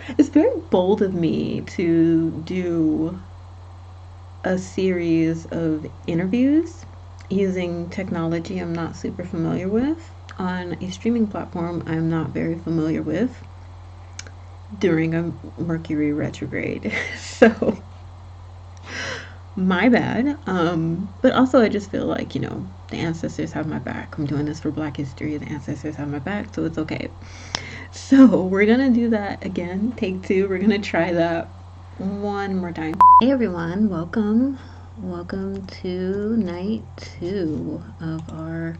It's very bold of me to do a series of interviews using technology I'm not super familiar with on a streaming platform I'm not very familiar with during a Mercury retrograde. So, my bad. But also, I just feel like, the ancestors have my back. I'm doing this for Black History. The ancestors have my back, so it's okay. So, we're gonna do that again. Take two. We're gonna try that one more time. Hey everyone, welcome. Welcome to night two of our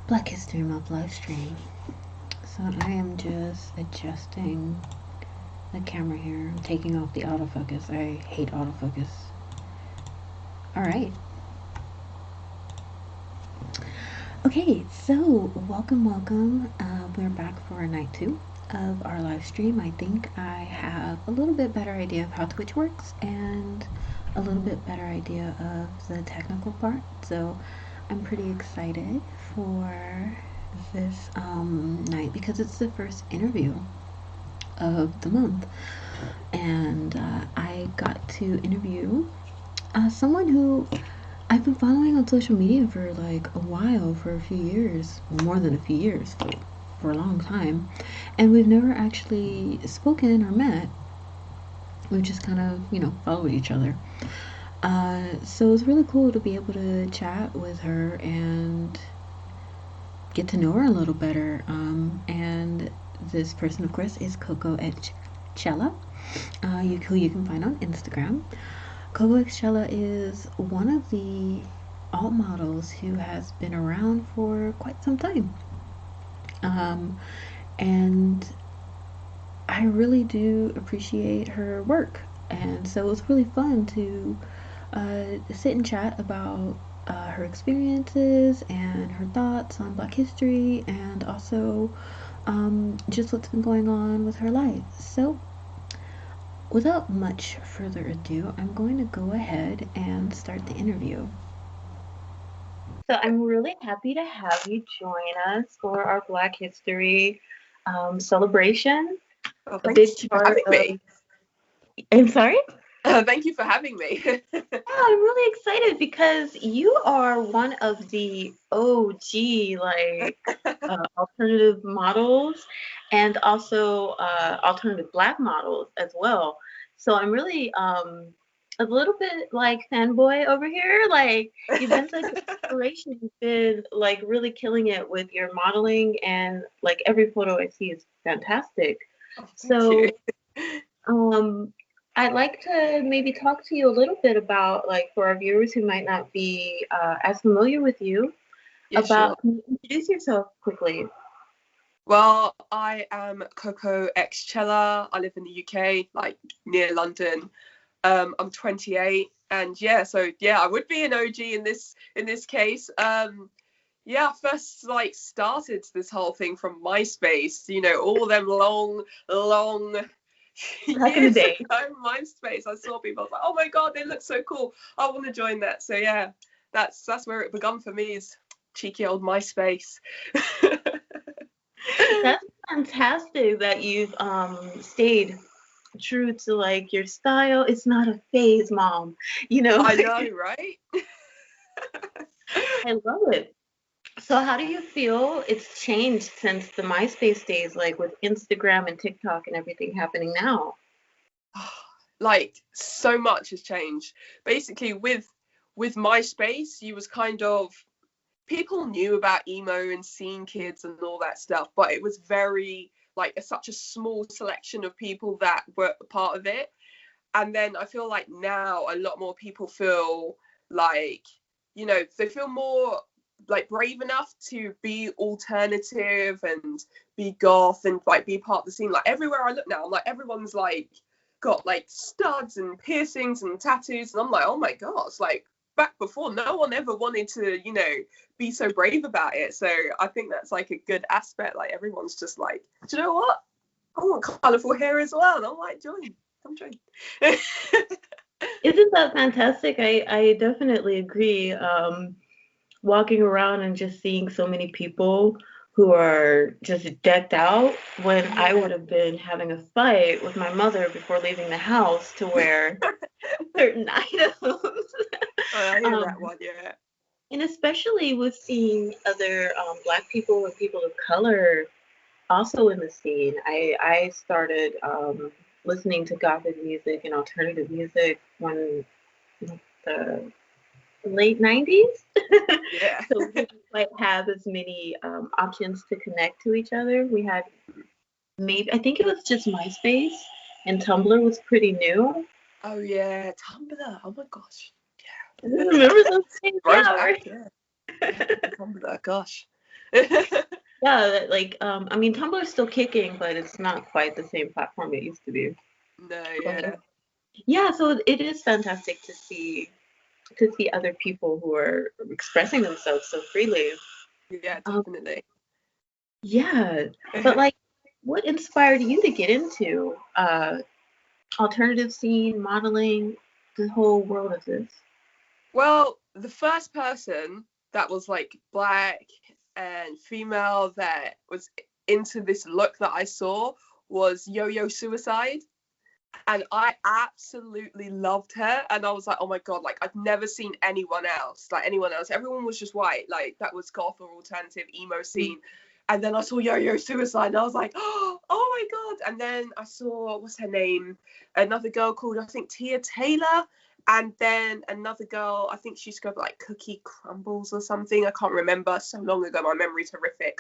Black History Month live stream. So I am just adjusting the camera here. I'm taking off the autofocus. I hate autofocus. Alright. Okay, so welcome. We're back for night two of our live stream. I think I have a little bit better idea of how Twitch works and a little bit better idea of the technical part. So I'm pretty excited for this night because it's the first interview of the month. And I got to interview someone who I've been following on social media for like a while, for a few years, well, more than a few years, for a long time. And we've never actually spoken or met. We've just kind of, followed each other. So it's really cool to be able to chat with her and get to know her a little better. And this person, of course, is Cocoaxchella, who you can find on Instagram. Cocoaxchella is one of the alt models who has been around for quite some time. Um, and I really do appreciate her work. And so it was really fun to sit and chat about her experiences and her thoughts on Black history and also just what's been going on with her life. So, without much further ado, I'm going to go ahead and start the interview. So I'm really happy to have you join us for our Black History celebration. Well, A thank big you for part having of. me. I'm sorry? Thank you for having me. Yeah, I'm really excited because you are one of the OG alternative models and also alternative Black models as well. So I'm really a little bit like fanboy over here. Like you've been such an inspiration. You've been like really killing it with your modeling and like every photo I see is fantastic. Oh, thank you. So um, I'd like to maybe talk to you a little bit about, like, for our viewers who might not be as familiar with you, Yeah, sure. about, can you introduce yourself quickly? Well, I am Cocoaxchella. I live in the UK, like near London. I'm 28, and yeah, I would be an OG in this case. Yeah, I first like started this whole thing from MySpace. All them long Back in the years day. ago, MySpace. I saw people, I was like, oh my god, they look so cool. I want to join that. So yeah, that's where it begun for me, is cheeky old MySpace. That's fantastic that you've stayed true to like your style. It's not a phase, mom. You know, I know, right? I love it. So how do you feel it's changed since the MySpace days, like with Instagram and TikTok and everything happening now? Like so much has changed. Basically, with MySpace, you was kind of, people knew about emo and scene kids and all that stuff, but it was very like such a small selection of people that were a part of it. And then I feel like now a lot more people feel like, they feel more like brave enough to be alternative and be goth and like be part of the scene. Like everywhere I look now, I'm like, everyone's like got like studs and piercings and tattoos, and I'm like, oh my gosh, like back before, no one ever wanted to, be so brave about it. So I think that's like a good aspect. Like everyone's just like, do you know what? I want colourful hair as well. And I'm like, come join. Isn't that fantastic? I definitely agree. Walking around and just seeing so many people who are just decked out when I Yeah. would have been having a fight with my mother before leaving the house to wear certain items. I hear that um, one, yeah. and especially with seeing other Black people and people of color also in the scene. I started listening to gothic music and alternative music when the late 90s. Yeah. So we didn't quite have as many options to connect to each other. We had maybe, I think it was just MySpace, and Tumblr was pretty new. Oh yeah, Tumblr. Oh my gosh. Remember those things? Yeah, Throwback, right. yeah. Yeah, Tumblr, gosh. Yeah, like I mean, Tumblr's still kicking, but it's not quite the same platform it used to be. No, But yeah. yeah, so it is fantastic to see other people who are expressing themselves so freely. Yeah, Um, definitely. yeah, but like, what inspired you to get into alternative scene, modeling, the whole world of this? Well, the first person that was like black and female that was into this look that I saw was Yo-Yo Suicide. And I absolutely loved her. And I was like, oh my God, like I've never seen anyone else, like anyone else. Everyone was just white. Like that was goth or alternative emo scene. And then I saw Yo-Yo Suicide and I was like, oh my God. And then I saw, what's her name? Another girl called, I think, Tia Taylor. And then another girl, I think she's got like Cookie Crumbles or something. I can't remember. So long ago, my memory's horrific.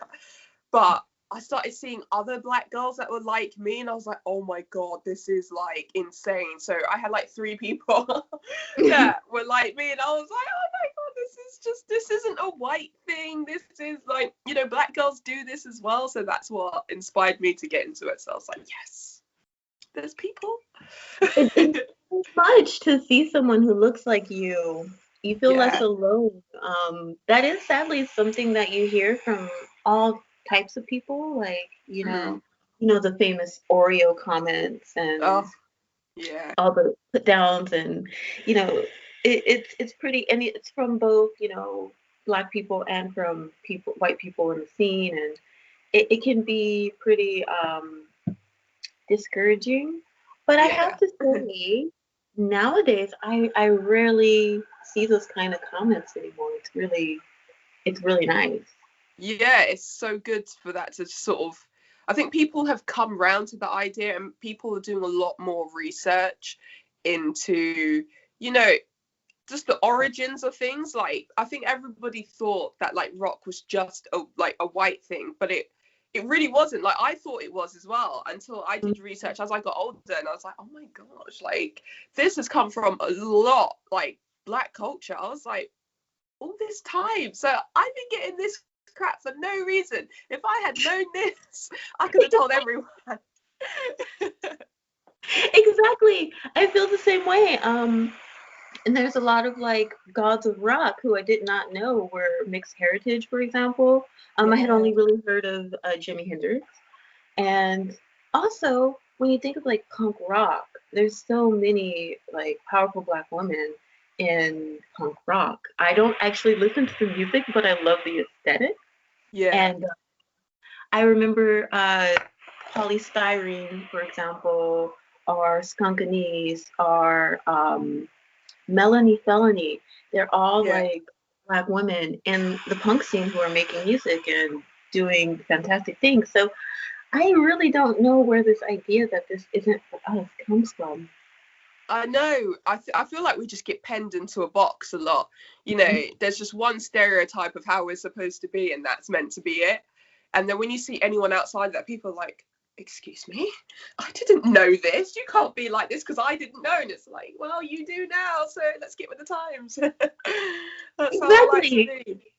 But I started seeing other black girls that were like me, and I was like, oh my God, this is like insane. So I had like 3 people that were like me, and I was like, oh my God, this isn't a white thing. This is like, black girls do this as well. So that's what inspired me to get into it. So I was like, yes, there's people. It's so much to see someone who looks like you. You feel less Yeah. alone. That is sadly something that you hear from all types of people, like, Mm. the famous Oreo comments and Oh, yeah. all the put downs, and it's pretty, and it's from both, black people and from white people in the scene, and it can be pretty discouraging. But I have Yeah. to say, nowadays I rarely see those kind of comments anymore. It's really nice. Yeah, it's so good for that to sort of. I think people have come round to the idea, and people are doing a lot more research into, you know, just the origins of things. Like, I think everybody thought that like rock was just a white thing, but it really wasn't. Like, I thought it was as well until I did research as I got older, and I was like, oh my gosh, like this has come from a lot, like black culture. I was like, all this time. So I've been getting this crap for no reason. If I had known this, I could have told everyone. Exactly. I feel the same way. And there's a lot of like gods of rock who I did not know were mixed heritage, for example. I had Yeah, only really heard of Jimi Hendrix. And also, when you think of like punk rock, there's so many like powerful black women in punk rock. I don't actually listen to the music, but I love the aesthetic. yeah, And I remember Polystyrene, for example, or Skunkanese, or Melanie Felony. They're all yeah. like black women in the punk scene who are making music and doing fantastic things. So I really don't know where this idea that this isn't for us comes from. I know. I feel like we just get penned into a box a lot. There's just one stereotype of how we're supposed to be, and that's meant to be it. And then when you see anyone outside that, people are like, excuse me, I didn't know this. You can't be like this because I didn't know. And it's like, well, you do now, so let's get with the times. That's how I like to Exactly. be.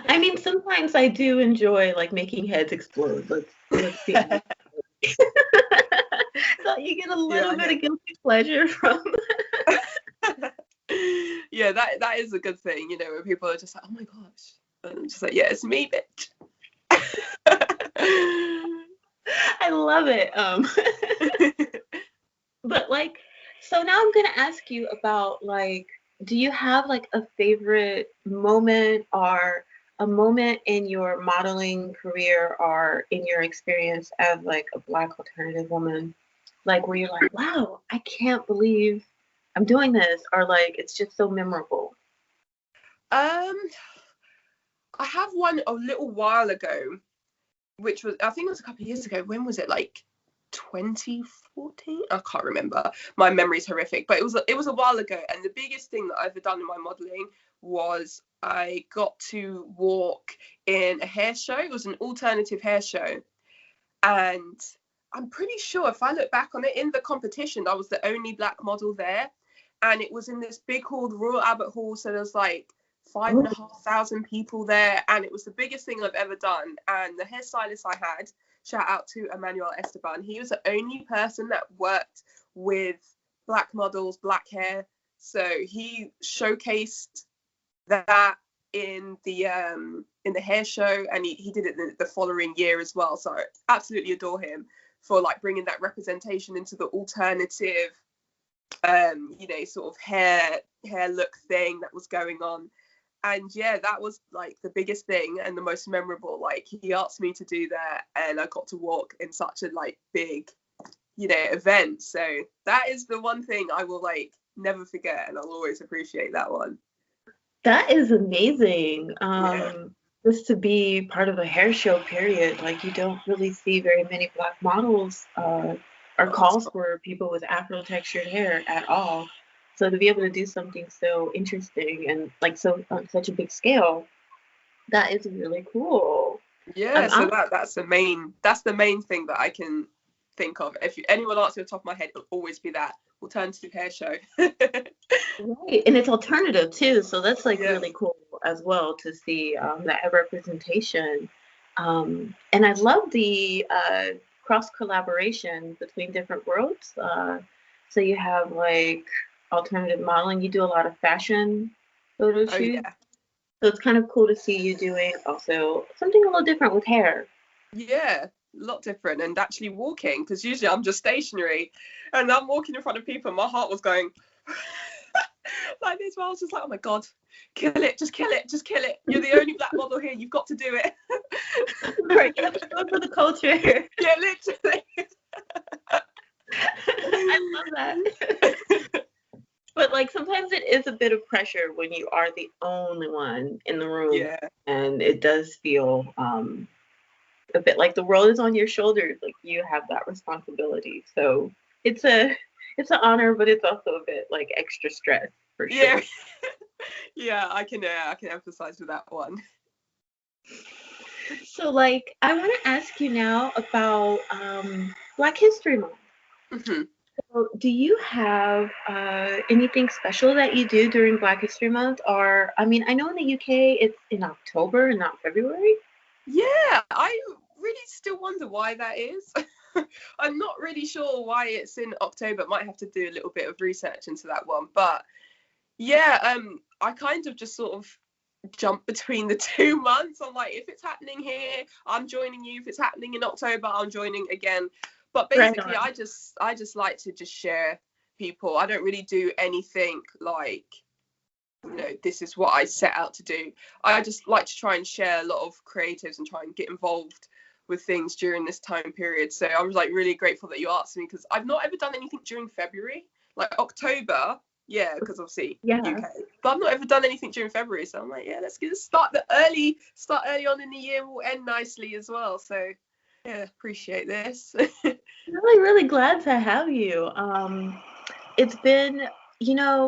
I mean, sometimes I do enjoy like making heads explode. Let's be honest. So you get a Yeah, little I bit hear of guilty pleasure from. that. Yeah, that is a good thing, when people are just like, oh my gosh. And I'm just like, yeah, it's me, bitch. I love it. But like, so now I'm gonna ask you about like, do you have like a favorite moment or a moment in your modeling career or in your experience as like a Black alternative woman, like where you're like, wow, I can't believe I'm doing this, or like it's just so memorable? Um, I have one a little while ago, which was, I think it was a couple of years ago. When was it? Like 2014? I can't remember. My memory's horrific, but it was a while ago. And the biggest thing that I've ever done in my modeling was I got to walk in a hair show. It was an alternative hair show, and I'm pretty sure if I look back on it, in the competition, I was the only Black model there, and it was in this big hall, the Royal Albert Hall. So there's like five and Oh, a half thousand people there, and it was the biggest thing I've ever done. And the hairstylist I had, shout out to Emmanuel Esteban, he was the only person that worked with Black models, Black hair. So he showcased that in the hair show, and he did it the following year as well. So I absolutely adore him for like bringing that representation into the alternative sort of hair look thing that was going on. And yeah, that was like the biggest thing and the most memorable. Like, he asked me to do that, and I got to walk in such a like big event. So that is the one thing I will like never forget, and I'll always appreciate that one. that is amazing. Yeah. Just to be part of a hair show, period. Like you don't really see very many Black models or calls for people with Afro textured hair at all. So to be able to do something so interesting and like so on such a big scale, that is really cool. Yeah, so I'm that's the main thing that I can think of. If anyone asks me off the top of my head, it'll always be that alternative hair show. right, and it's alternative too, so that's like Yeah. really cool as well to see that representation. And I love the cross collaboration between different worlds. So you have like alternative modeling. You do a lot of fashion photo Oh shoots, yeah. so it's kind of cool to see you doing also something a little different with hair. Yeah, a lot different. And actually walking, because usually I'm just stationary, and I'm walking in front of people, and my heart was going like this. Where I was just like, oh my god, kill it, just kill it, just kill it. You're the only Black model here. You've got to do it. Right, you have to go for the culture. Yeah, literally. I love that. But like sometimes it is a bit of pressure when you are the only one in the room, Yeah. and it does feel a bit like the world is on your shoulders. Like you have that responsibility. So it's a it's an honor, but it's also a bit like extra stress for Yeah. sure. Yeah, I can emphasize with that one. So like I want to ask you now about Black History Month. Hmm. So, do you have anything special that you do during Black History Month? Or, I mean, I know in the UK it's in October and not February. Yeah, I really still wonder why that is. I'm not really sure why it's in October. Might have to do a little bit of research into that one. But yeah, I kind of just sort of jump between the 2 months. I'm like, if it's happening here, I'm joining you. If it's happening in October, I'm joining again. But Right basically, on. I just like to just share people. I don't really do anything like, this is what I set out to do. I just like to try and share a lot of creatives and try and get involved with things during this time period. So I was like really grateful that you asked me, because I've not ever done anything during February. Like October, yeah, because obviously Yeah. UK, but I've not ever done anything during February. So I'm like, yeah, let's get start early on in the year. We'll end nicely as well. So yeah, appreciate this. Really, really glad to have you. It's been,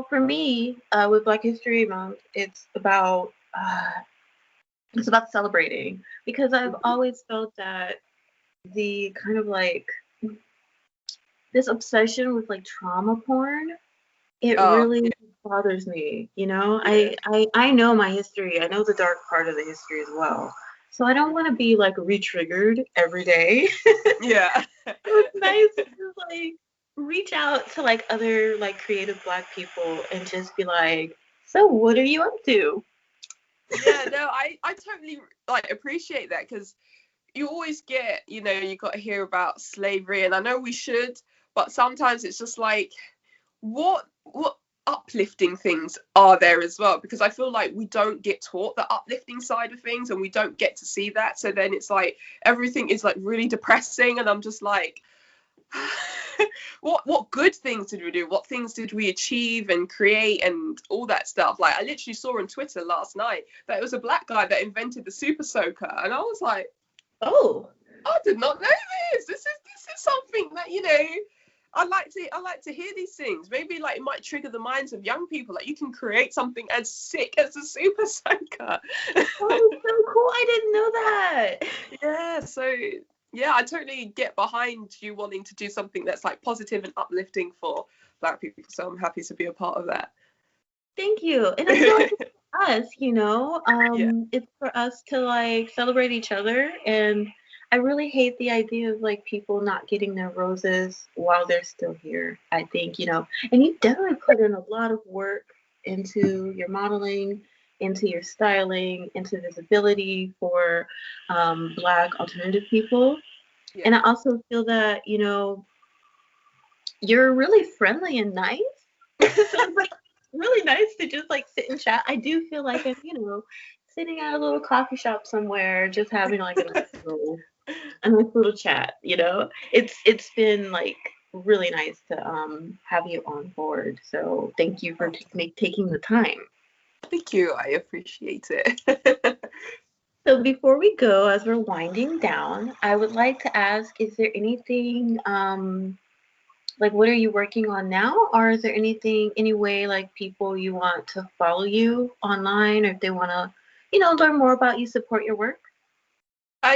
for me, with Black History Month, it's about celebrating because I've always felt that the kind of like this obsession with like trauma porn, it Oh really yeah, bothers me. yeah, I know my history. I know the dark part of the history as well. So I don't want to be like re-triggered every day. yeah. It's nice to just like reach out to like other like creative Black people and just be like, so what are you up to? Yeah, no, I totally like appreciate that, because you always get, you got to hear about slavery, and I know we should, but sometimes it's just like, what uplifting things are there as well, because I feel like we don't get taught the uplifting side of things, and we don't get to see that. So then it's like everything is like really depressing, and I'm just like, what good things did we do? What things did we achieve and create and all that stuff? Like, I literally saw on Twitter last night that it was a black guy that invented the super soaker, and I was like, Oh, I did not know this. This is something that, I like to hear these things. Maybe like it might trigger the minds of young people. Like, you can create something as sick as a super soaker. oh, so cool. I didn't know that. Yeah, so yeah, I totally get behind you wanting to do something that's like positive and uplifting for black people. So I'm happy to be a part of that. Thank you. And I feel like it's for us, Yeah. it's for us to like celebrate each other. And I really hate the idea of like people not getting their roses while they're still here. I think, and you definitely put in a lot of work into your modeling, into your styling, into visibility for Black alternative people. Yeah. And I also feel that, you're really friendly and nice. So it's like really nice to just like sit and chat. I do feel like I'm, sitting at a little coffee shop somewhere, just having like a nice little chat. It's been like really nice to have you on board. So thank you for Oh, taking the time. thank you. I appreciate it. So before we go, as we're winding down, I would like to ask, is there anything like what are you working on now? Or is there any way like people you want to follow you online, or if they want to, learn more about you, support your work?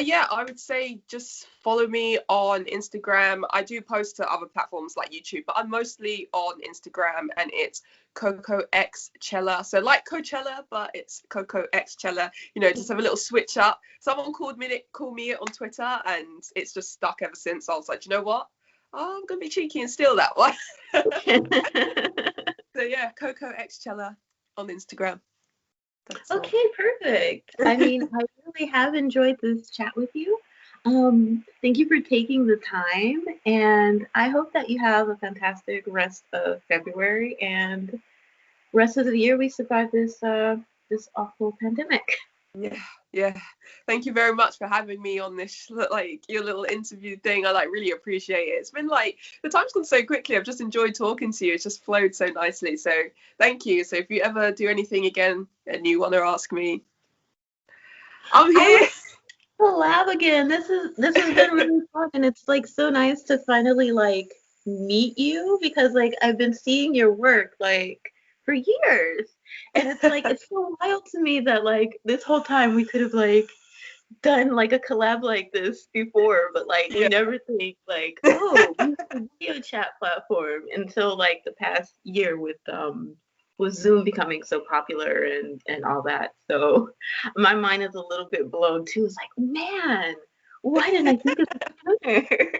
Yeah, I would say just follow me on Instagram. I do post to other platforms like YouTube, but I'm mostly on Instagram, and it's Cocoaxchella. So like Coachella, but it's Cocoaxchella. Just have a little switch up. Someone called me it on Twitter, and it's just stuck ever since. I was like, you know what? Oh, I'm gonna be cheeky and steal that one. So yeah, Cocoaxchella on Instagram. That's all. Okay, perfect. I mean, I really have enjoyed this chat with you. Thank you for taking the time, and I hope that you have a fantastic rest of February and rest of the year. We survive this awful pandemic. Yeah, yeah. Thank you very much for having me on this, like your little interview thing. I like really appreciate it. It's been like the time's gone so quickly. I've just enjoyed talking to you. It's just flowed so nicely. So thank you. So if you ever do anything again and you want to ask me, I'm I would here. collab again. This has been really fun, and it's like so nice to finally like meet you because like I've been seeing your work like for years, and it's like it's so wild to me that like this whole time we could have like done like a collab like this before, but like we Yeah, never think like, oh, we have a video chat platform until like the past year with Zoom becoming so popular and all that. So my mind is a little bit blown too. It's like, man, why didn't I think of this sooner?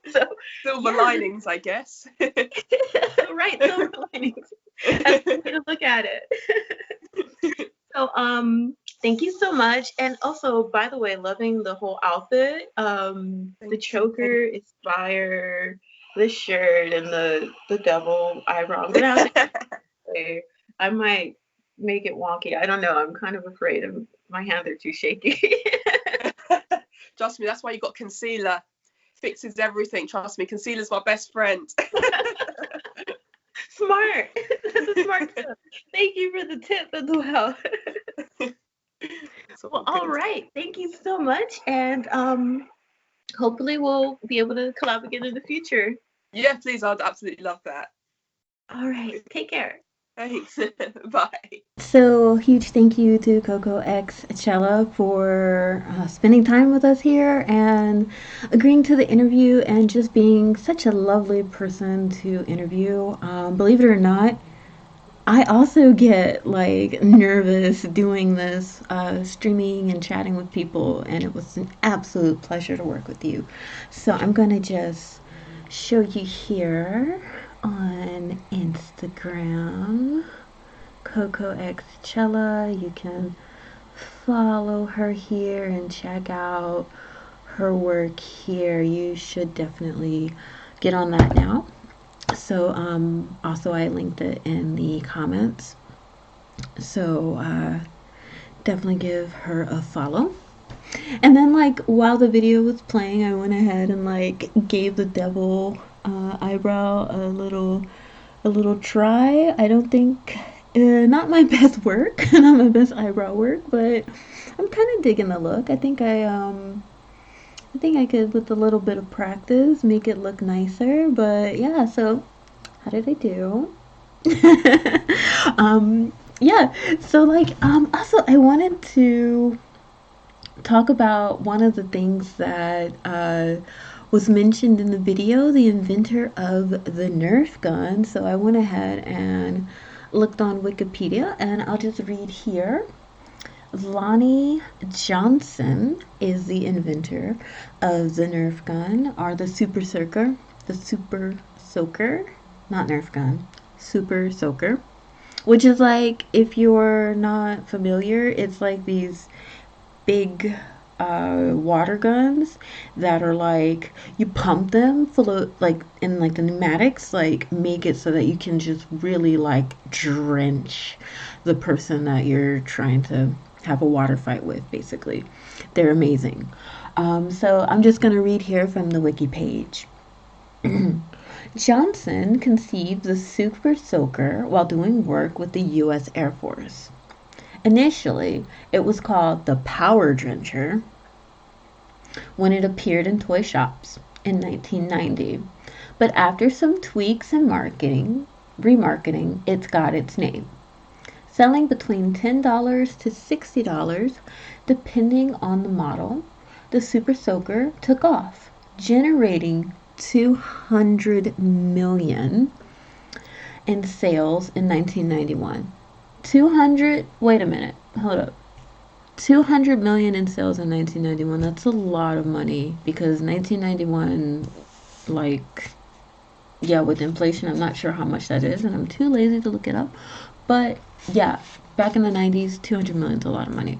So silver yeah, linings, I guess. right, silver linings. That's the way to look at it. So, thank you so much. And also, by the way, loving the whole outfit. The Thank you. choker is fire. The shirt and the devil eyebrow. I'm gonna have to say, I might make it wonky. I don't know. I'm kind of afraid. My hands are too shaky. Trust me, that's why you got concealer. Fixes everything. Trust me, concealer's my best friend. Smart. That's a smart tip. Thank you for the tip as well. It's Well, all all good. right. Thank you so much. And hopefully we'll be able to collab again in the future. Yeah, please, I'd absolutely love that. All right. Take care. Thanks. Bye. So, huge thank you to Cocoaxchella for spending time with us here and agreeing to the interview and just being such a lovely person to interview. Believe it or not, I also get like nervous doing this, streaming and chatting with people, and it was an absolute pleasure to work with you. So, I'm going to just show you here on Instagram. Cocoaxchella. You can follow her here and check out her work here. You should definitely get on that now. So also I linked it in the comments. So definitely give her a follow. And then like while the video was playing, I went ahead and like gave the devil eyebrow a little try. I don't think not my best work, not my best eyebrow work, but I'm kind of digging the look. I think I could, with a little bit of practice, make it look nicer. But yeah, so how did I do? Yeah, so like also I wanted to talk about one of the things that was mentioned in the video, the inventor of the Nerf gun. So I went ahead and looked on Wikipedia, and I'll just read here. Lonnie Johnson is the inventor of the Nerf gun, or the Super Soaker, not Nerf gun, Super Soaker, which is like, if you're not familiar, it's like these big water guns that are like, you pump them full of like, in like the pneumatics, like make it so that you can just really like drench the person that you're trying to have a water fight with, basically. They're amazing. So I'm just going to read here from the wiki page. Johnson conceived the Super Soaker while doing work with the U.S. Air Force. Initially, it was called the Power Drencher when it appeared in toy shops in 1990, but after some tweaks and remarketing, it's got its name. Selling between $10 to $60 depending on the model, the Super Soaker took off, generating 200 million in sales in 1991. 200, wait a minute, hold up. 200 million in sales in 1991. That's a lot of money, because 1991, like, yeah, with inflation, I'm not sure how much that is, and I'm too lazy to look it up. But yeah, back in the 90s, 200 million is a lot of money.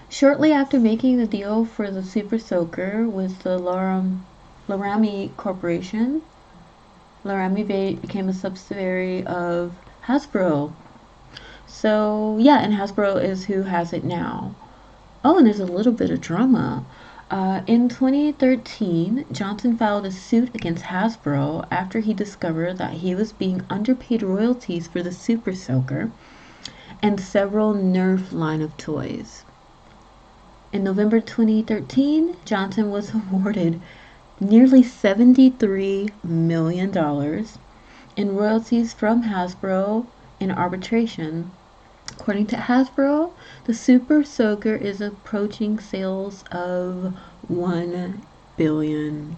Shortly after making the deal for the Super Soaker with the Laramie Corporation, Laramie became a subsidiary of Hasbro. So yeah, and Hasbro is who has it now. Oh, and there's a little bit of drama. In 2013, Johnson filed a suit against Hasbro after he discovered that he was being underpaid royalties for the Super Soaker and several Nerf line of toys. In November 2013, Johnson was awarded nearly $73 million in royalties from Hasbro in arbitration. According to Hasbro, the Super Soaker is approaching sales of $1 billion.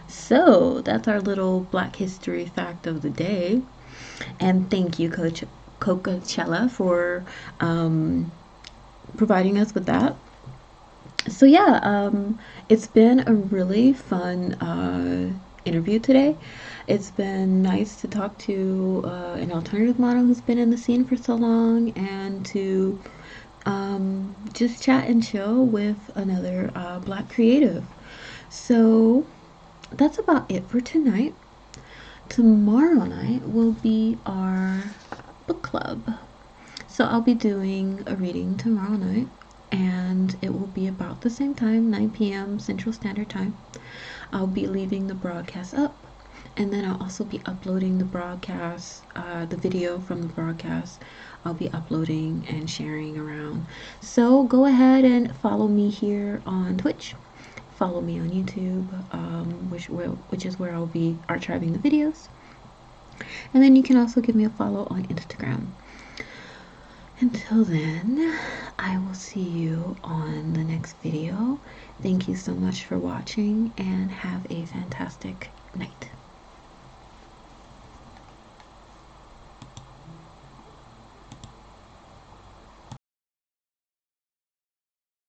So that's our little Black History fact of the day. And thank you, Coach Cocoaxchella, for providing us with that. So yeah, it's been a really fun interview today. It's been nice to talk to an alternative model who's been in the scene for so long, and to just chat and chill with another Black creative. So that's about it for tonight. Tomorrow night will be our book club. So I'll be doing a reading tomorrow night, and it will be about the same time, 9 p.m. Central Standard Time. I'll be leaving the broadcast up, and then I'll also be uploading the broadcast, the video from the broadcast. I'll be uploading and sharing around. So go ahead and follow me here on Twitch. Follow me on YouTube, which is where I'll be archiving the videos. And then you can also give me a follow on Instagram. Until then, I will see you on the next video. Thank you so much for watching, and have a fantastic night.